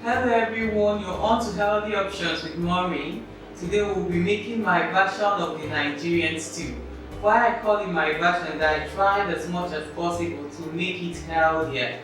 Hello everyone, you're on to Healthy Options with Maureen. Today we'll be making my version of the Nigerian stew. Why I call it my version, that I tried as much as possible to make it healthier.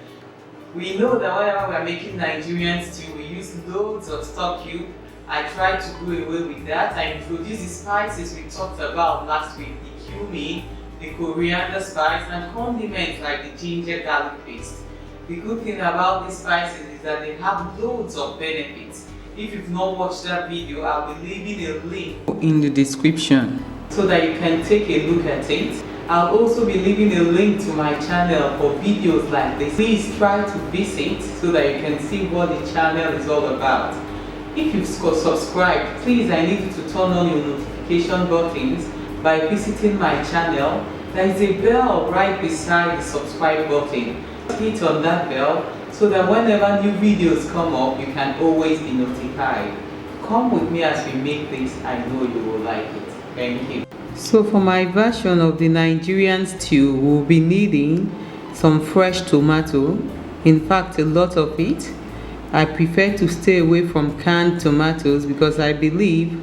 We know that whenever we are making Nigerian stew, we use loads of stock cube. I tried to go away with that. I introduced the spices we talked about last week, the cumin, the coriander spice, and condiments like the ginger garlic paste. The good thing about these spices is that they have loads of benefits. If you've not watched that video, I'll be leaving a link in the description so that you can take a look at it. I'll also be leaving a link to my channel for videos like this. Please try to visit so that you can see what the channel is all about. If you've subscribed, please, I need you to turn on your notification buttons by visiting my channel. There is a bell right beside the subscribe button. Hit on that bell so that whenever new videos come up, you can always be notified. Come with me as we make this. I know you will like it. Thank you. So for my version of the Nigerian stew, we'll be needing some fresh tomato. In fact, a lot of it. I prefer to stay away from canned tomatoes because I believe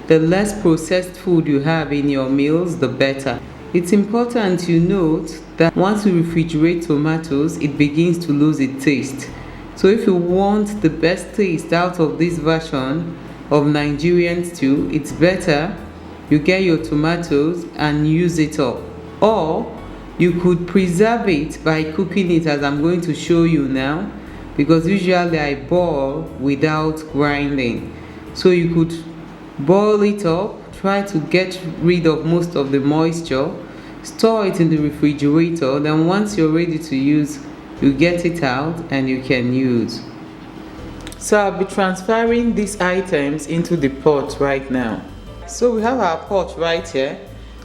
the less processed food you have in your meals, the better. It's important to note that once you refrigerate tomatoes, it begins to lose its taste. So if you want the best taste out of this version of Nigerian stew, it's better you get your tomatoes and use it up. Or you could preserve it by cooking it as I'm going to show you now, because usually I boil without grinding. So you could boil it up, try to get rid of most of the moisture, store it in the refrigerator, then once you're ready to use, you get it out and you can use. So I'll be transferring these items into the pot right now. So we have our pot right here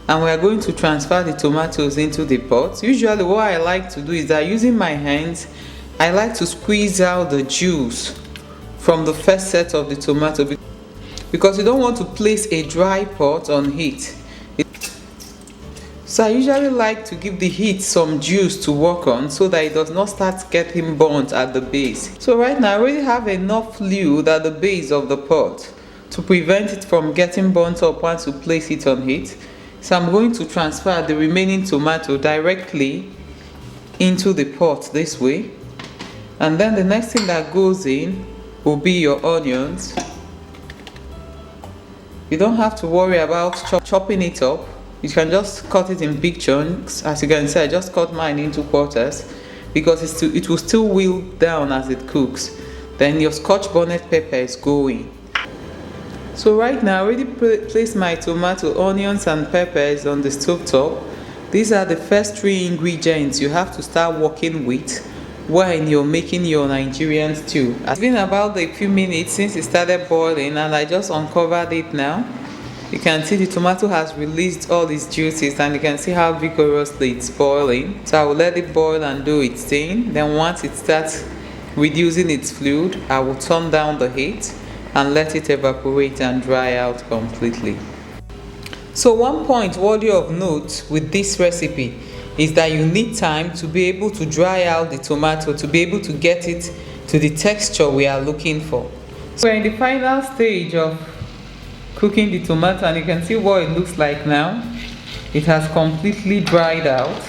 and we are going to transfer the tomatoes into the pot. Usually what I like to do is that using my hands, I like to squeeze out the juice from the first set of the tomato because you don't want to place a dry pot on heat. So I usually like to give the heat some juice to work on so that it does not start getting burnt at the base. So right now I already have enough fluid at the base of the pot to prevent it from getting burnt up once you place it on heat. So I'm going to transfer the remaining tomato directly into the pot this way. And then the next thing that goes in will be your onions. You don't have to worry about chopping it up. You can just cut it in big chunks. As you can see, I just cut mine into quarters because it will still wilt down as it cooks. Then your scotch bonnet pepper is going. So right now I already placed my tomato, onions and peppers on the stove top. These are the first 3 ingredients you have to start working with when you're making your Nigerian stew. It's been about a few minutes since it started boiling and I just uncovered it now. You can see the tomato has released all its juices and you can see how vigorously it's boiling. So I will let it boil and do its thing. Then once it starts reducing its fluid, I will turn down the heat and let it evaporate and dry out completely. So one point worthy of note with this recipe is that you need time to be able to dry out the tomato, to be able to get it to the texture we are looking for. So we're in the final stage of cooking the tomato and you can see what it looks like now. It has completely dried out.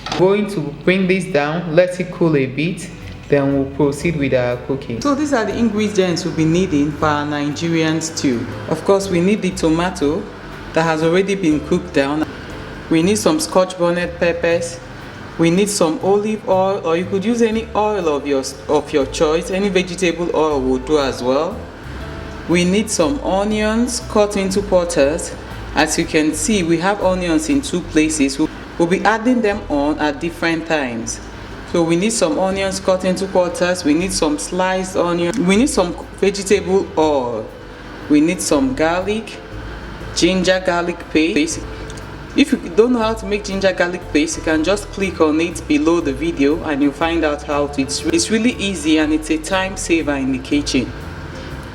I'm going to bring this down, let it cool a bit, then we'll proceed with our cooking. So these are the ingredients we'll be needing for our Nigerian stew. Of course, we need the tomato that has already been cooked down. We need some scotch bonnet peppers. We need some olive oil, or you could use any oil of your choice. Any vegetable oil will do as well. We need some onions cut into quarters. As you can see, we have onions in 2 places. We'll be adding them on at different times. So we need some onions cut into quarters. We need some sliced onions. We need some vegetable oil. We need some garlic, ginger garlic paste. If you don't know how to make ginger garlic paste, you can just click on it below the video and you'll find out how to. It's really easy and it's a time saver in the kitchen.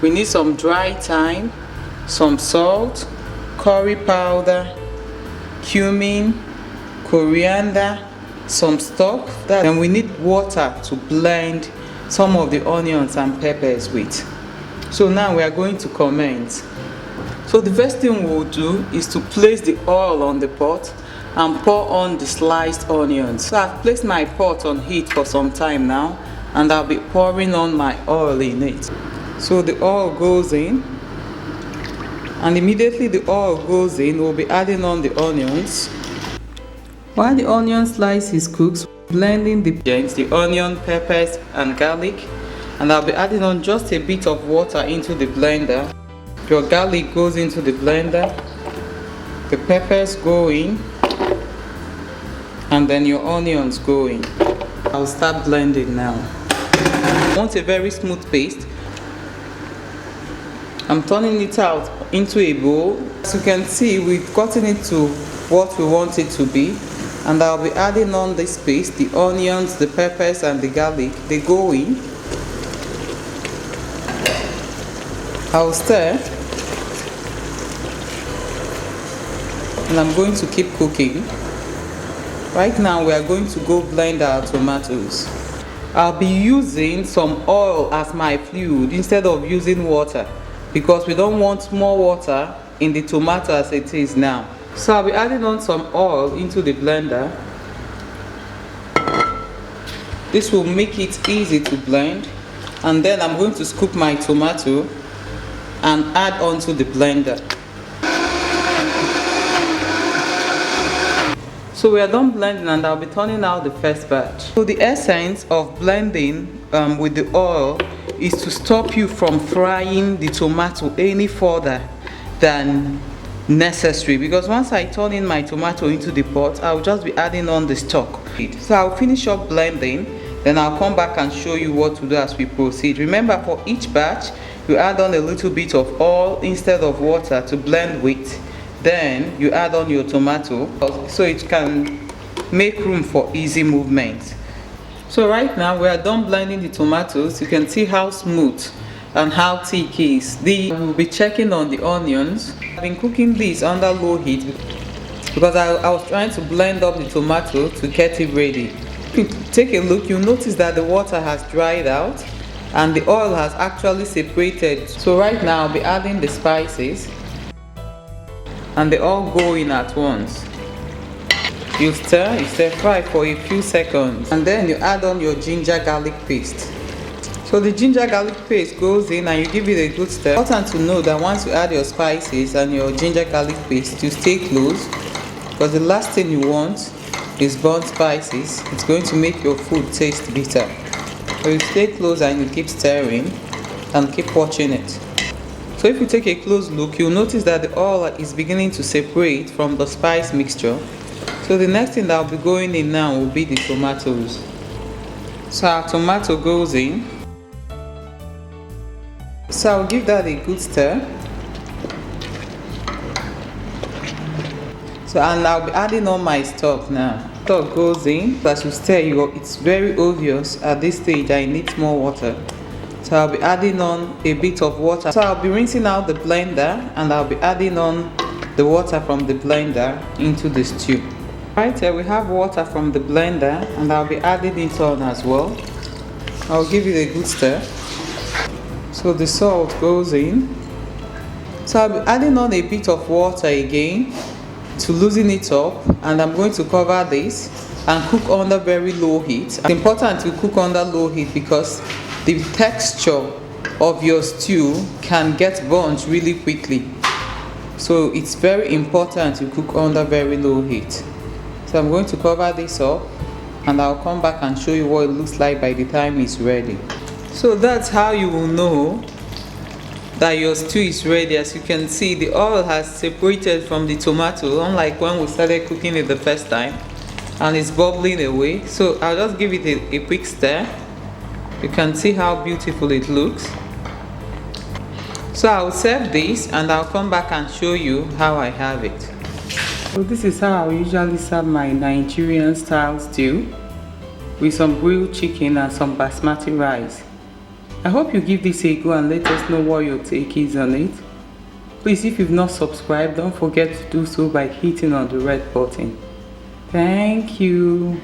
We need some dry thyme, some salt, curry powder, cumin, coriander, some stock, and we need water to blend some of the onions and peppers with. So now we are going to comment. So the first thing we'll do is to place the oil on the pot and pour on the sliced onions. So I've placed my pot on heat for some time now, and I'll be pouring on my oil in it. So the oil goes in, and immediately the oil goes in, we'll be adding on the onions. While the onion slices cooks, blending the onion, peppers and garlic, and I'll be adding on just a bit of water into the blender. Your garlic goes into the blender, the peppers go in, and then your onions go in. I'll start blending now. I want a very smooth paste. I'm turning it out into a bowl. As you can see, we've gotten it to what we want it to be, and I'll be adding on this paste, the onions, the peppers and the garlic. They go in. I'll stir, and I'm going to keep cooking. Right now we are going to go blend our tomatoes. I'll be using some oil as my fluid instead of using water, because we don't want more water in the tomato as it is now. So I'll be adding on some oil into the blender. This will make it easy to blend, and then I'm going to scoop my tomato and add onto the blender. So we are done blending, and I'll be turning out the first batch. So the essence of blending with the oil is to stop you from frying the tomato any further than necessary, because once I turn in my tomato into the pot, I'll just be adding on the stock. So I'll finish up blending, then I'll come back and show you what to do as we proceed. Remember, for each batch you add on a little bit of oil instead of water to blend with. Then you add on your tomato so it can make room for easy movement. So right now we are done blending the tomatoes. You can see how smooth and how thick it is. We'll be checking on the onions. I've been cooking this under low heat because I was trying to blend up the tomato to get it ready. If you take a look, you'll notice that the water has dried out and the oil has actually separated. So right now I'll be adding the spices, and they all go in at once. You stir fry for a few seconds, and then you add on your ginger garlic paste. So the ginger garlic paste goes in and you give it a good stir. It's important to know that once you add your spices and your ginger garlic paste, you stay close, because the last thing you want is burnt spices. It's going to make your food taste bitter. So you stay close and you keep stirring and keep watching it. So if you take a close look, you'll notice that the oil is beginning to separate from the spice mixture. So the next thing that will be going in now will be the tomatoes. So our tomato goes in. So I'll give that a good stir. So and I'll be adding on my stock now. Stock goes in. As you stir, it's very obvious at this stage I need more water. So I'll be adding on a bit of water. So I'll be rinsing out the blender, and I'll be adding on the water from the blender into the stew. Right here we have water from the blender, and I'll be adding it on as well. I'll give it a good stir. So the salt goes in. So I'll be adding on a bit of water again to loosen it up, and I'm going to cover this and cook under very low heat. It's important to cook under low heat because the texture of your stew can get burnt really quickly. So it's very important to cook under very low heat. So I'm going to cover this up, and I'll come back and show you what it looks like by the time it's ready. So that's how you will know that your stew is ready. As you can see, the oil has separated from the tomato, unlike when we started cooking it the first time, and it's bubbling away. So I'll just give it a quick stir. You can see how beautiful it looks. So I'll serve this, and I'll come back and show you how I have it. So this is how I usually serve my Nigerian style stew with some grilled chicken and some basmati rice. I hope you give this a go and let us know what your take is on it. Please, if you've not subscribed, don't forget to do so by hitting on the red button. Thank you.